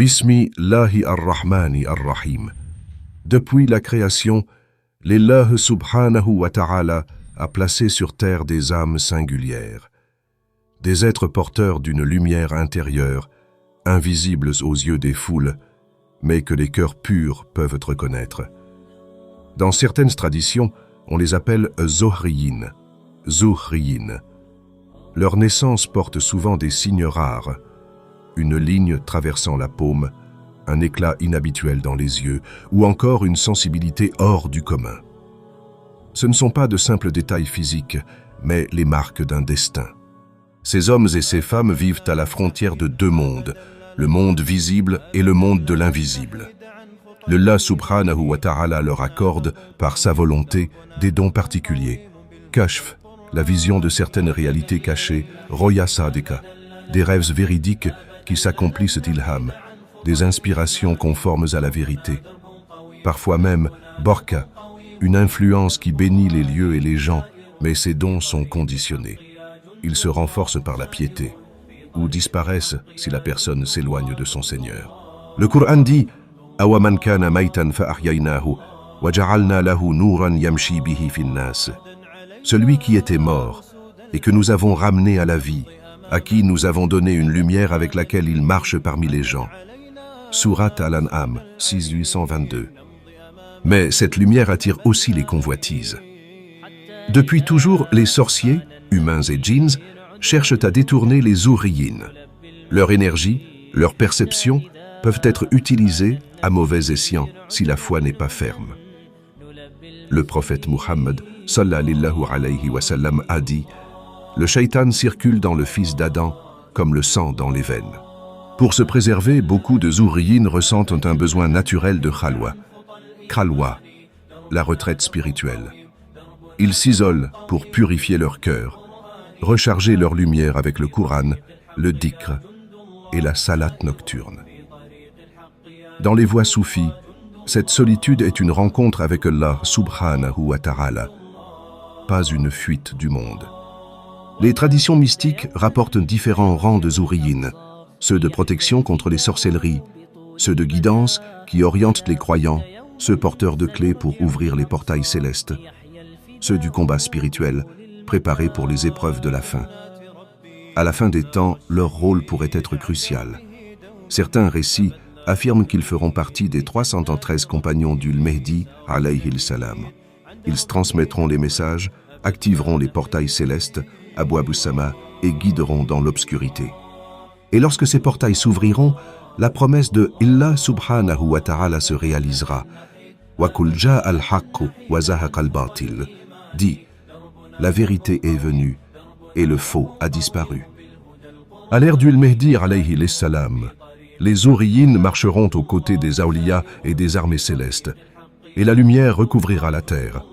Bismillahi ar-Rahmani ar-Rahim. Depuis la création, l'Allah subhanahu wa ta'ala a placé sur terre des âmes singulières, des êtres porteurs d'une lumière intérieure, invisibles aux yeux des foules, mais que les cœurs purs peuvent reconnaître. Dans certaines traditions, on les appelle Zuhriyin. Leur naissance porte souvent des signes rares, une ligne traversant la paume, un éclat inhabituel dans les yeux, ou encore une sensibilité hors du commun. Ce ne sont pas de simples détails physiques, mais les marques d'un destin. Ces hommes et ces femmes vivent à la frontière de deux mondes, le monde visible et le monde de l'invisible. Allah subhanahu wa ta'ala leur accorde, par sa volonté, des dons particuliers. Kashf, la vision de certaines réalités cachées, Roya Sadika, des rêves véridiques qui s'accomplissent ilham, des inspirations conformes à la vérité. Parfois même, Borka, une influence qui bénit les lieux et les gens, mais ces dons sont conditionnés. Ils se renforcent par la piété, ou disparaissent si la personne s'éloigne de son Seigneur. Le Coran dit « Awaman kana maytan fa ahyaynahu, wa ja'alna lahu nuran yamshi bihi fin nas » Celui qui était mort, et que nous avons ramené à la vie, à qui nous avons donné une lumière avec laquelle il marche parmi les gens. Surat Al-An'am, 6.822. Mais cette lumière attire aussi les convoitises. Depuis toujours, les sorciers, humains et djinns, cherchent à détourner les Zuhriyin. Leur énergie, leur perception peuvent être utilisées à mauvais escient si la foi n'est pas ferme. Le prophète Muhammad, sallallahu alayhi wa sallam, a dit « Le shaitan circule dans le fils d'Adam comme le sang dans les veines. » Pour se préserver, beaucoup de Zuhriyin ressentent un besoin naturel de khalwa. Khalwa, la retraite spirituelle. Ils s'isolent pour purifier leur cœur, recharger leur lumière avec le Coran, le dhikr et la salat nocturne. Dans les voies soufis, cette solitude est une rencontre avec Allah subhanahu wa ta'ala, pas une fuite du monde. Les traditions mystiques rapportent différents rangs de Zuhriyin, ceux de protection contre les sorcelleries, ceux de guidance qui orientent les croyants, ceux porteurs de clés pour ouvrir les portails célestes, ceux du combat spirituel, préparés pour les épreuves de la fin. À la fin des temps, leur rôle pourrait être crucial. Certains récits affirment qu'ils feront partie des 313 compagnons du Mehdi, alayhi salam. Ils transmettront les messages, activeront les portails célestes, Abwab as-Sama, et guideront dans l'obscurité. Et lorsque ces portails s'ouvriront, la promesse de Allah subhanahu wa ta'ala se réalisera. Wa kul ja'a al-haqqu wa zahaqa al-batil. Dit, la vérité est venue et le faux a disparu. À l'ère du Mehdi alayhi salam, les Zuhriyin marcheront aux côtés des awliya et des armées célestes, et la lumière recouvrira la terre.